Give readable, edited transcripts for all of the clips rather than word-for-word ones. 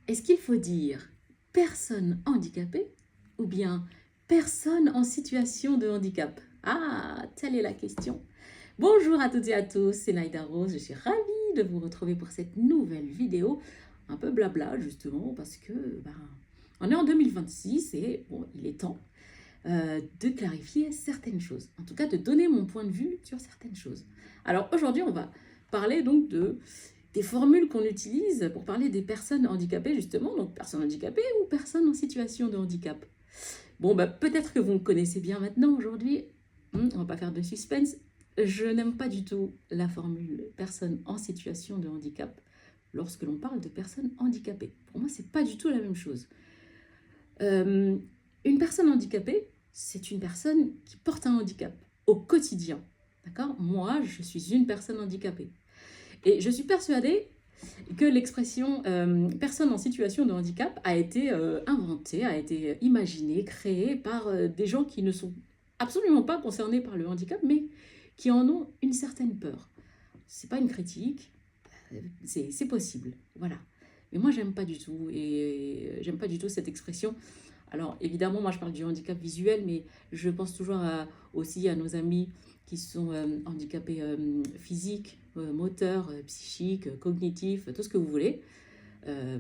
Est-ce qu'il faut dire personne handicapée ou bien personne en situation de handicap? Ah, telle est la question. Bonjour à toutes et à tous, c'est Naïda Rose, je suis ravie de vous retrouver pour cette nouvelle vidéo, un peu blabla justement, parce que on est en 2026 et bon, il est temps de clarifier certaines choses, en tout cas de donner mon point de vue sur certaines choses. Alors aujourd'hui, on va parler donc des formules qu'on utilise pour parler des personnes handicapées justement, donc personnes handicapées ou personnes en situation de handicap. Bon, peut-être que vous me connaissez bien maintenant aujourd'hui, on va pas faire de suspense, je n'aime pas du tout la formule personne en situation de handicap lorsque l'on parle de personnes handicapées. Pour moi, c'est pas du tout la même chose. Une personne handicapée, c'est une personne qui porte un handicap au quotidien. D'accord? Moi, je suis une personne handicapée. Et je suis persuadée que l'expression personne en situation de handicap a été inventée, a été imaginée, créée par des gens qui ne sont absolument pas concernés par le handicap, mais qui en ont une certaine peur. C'est pas une critique, c'est possible, voilà. Mais moi, j'aime pas du tout, et j'aime pas du tout cette expression. Alors, évidemment, moi, je parle du handicap visuel, mais je pense toujours aussi à nos amis qui sont handicapés physiques, moteurs, psychiques, cognitifs, tout ce que vous voulez.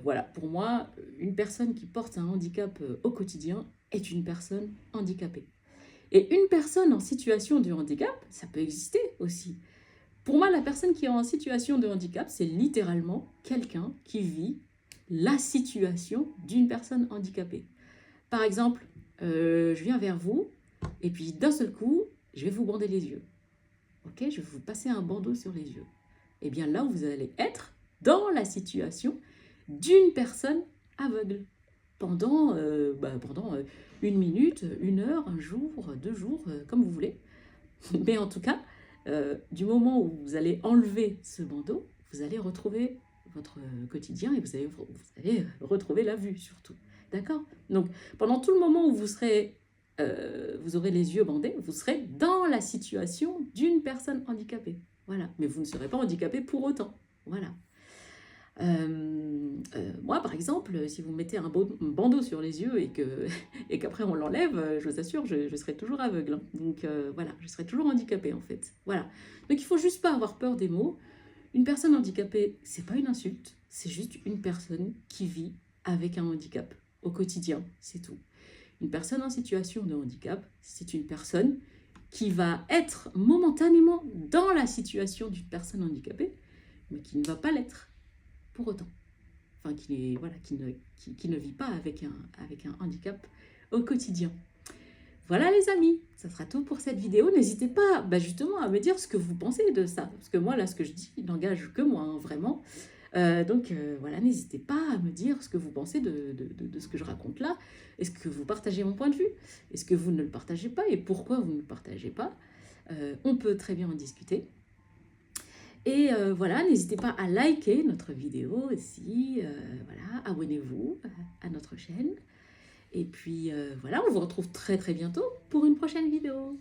Voilà, pour moi, une personne qui porte un handicap au quotidien est une personne handicapée. Et une personne en situation de handicap, ça peut exister aussi. Pour moi, la personne qui est en situation de handicap, c'est littéralement quelqu'un qui vit la situation d'une personne handicapée. Par exemple, je viens vers vous et puis d'un seul coup, je vais vous bander les yeux. Ok, je vais vous passer un bandeau sur les yeux. Et bien là, vous allez être dans la situation d'une personne aveugle pendant une minute, une heure, un jour, 2 jours, comme vous voulez. Mais en tout cas, du moment où vous allez enlever ce bandeau, vous allez retrouver votre quotidien et vous allez retrouver la vue surtout. D'accord? Donc, pendant tout le moment où vous aurez les yeux bandés, vous serez dans la situation d'une personne handicapée. Voilà. Mais vous ne serez pas handicapé pour autant. Voilà. Moi, par exemple, si vous mettez un bandeau sur les yeux et qu'après on l'enlève, je vous assure, je serai toujours aveugle. Hein. Donc voilà, je serai toujours handicapée en fait. Voilà. Donc il faut juste pas avoir peur des mots. Une personne handicapée, c'est pas une insulte, c'est juste une personne qui vit avec un handicap au quotidien, c'est tout. Une personne en situation de handicap, c'est une personne qui va être momentanément dans la situation d'une personne handicapée, mais qui ne va pas l'être pour autant. Enfin, qui ne vit pas avec un handicap au quotidien. Voilà les amis, ça sera tout pour cette vidéo. N'hésitez pas justement à me dire ce que vous pensez de ça. Parce que moi, là, ce que je dis, il n'engage que moi, hein, vraiment. Donc voilà, n'hésitez pas à me dire ce que vous pensez de ce que je raconte là. Est-ce que vous partagez mon point de vue? Est-ce que vous ne le partagez pas? Et pourquoi vous ne le partagez pas? On peut très bien en discuter. Et voilà, n'hésitez pas à liker notre vidéo aussi. Voilà, abonnez-vous à notre chaîne. Et puis voilà, on vous retrouve très très bientôt pour une prochaine vidéo.